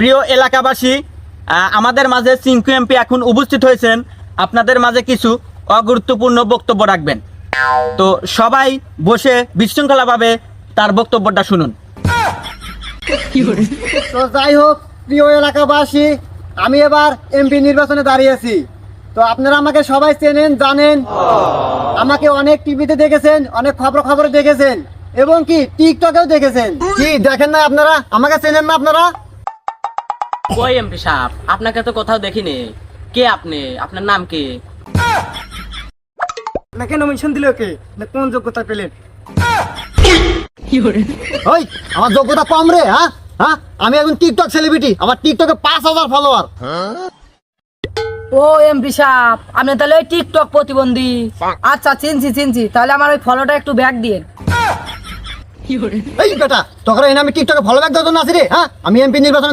প্রিয় এলাকাবাসী, আমাদের মাঝে চিঙ্কু এমপি এখন উপস্থিত হয়েছেন। আপনাদের মাঝে কিছু অগুরুত্বপূর্ণ বক্তব্য রাখবেন। তো সবাই বসে বিশৃঙ্খলাভাবে তার বক্তব্যটা শুনুন। তো যাই হোক, প্রিয় এলাকাবাসী, আমি এবার এমপি নির্বাচনে দাঁড়িয়েছি। তো আপনারা আমাকে সবাই চেনেন, জানেন। আমাকে অনেক টিভিতে দেখেছেন, অনেক খবরে দেখেছেন, এবং কি টিকটকেও দেখেছেন। কি দেখেন না আপনারা? আমাকে চেনেন না আপনারা? কই এমপি সাহেব, আপনাকে তো কোথাও দেখিনি। কে আপনি? আপনার নাম কি? আপনাকে নমিনেশন দিল কে? না কোন যোগ্যতা পেলেন? ওই আমার যোগ্যতা কম রে? হ্যাঁ হ্যাঁ, আমি এখন টিকটক সেলিব্রিটি। আমার টিকটকে 5,000 ফলোয়ার। ও এমপি সাহেব, আপনি তাহলে ওই টিকটক প্রতিবন্ধী? আচ্ছা, চিনছি। তাহলে আমার ওই ফলোটা একটু ব্যাক দিন। এই বেটা, তোকে আমি টিকটকে ফলো ব্যাক দেওয়ার জন্য আছি রে? হ্যাঁ, আমি এমপি নির্বাচনে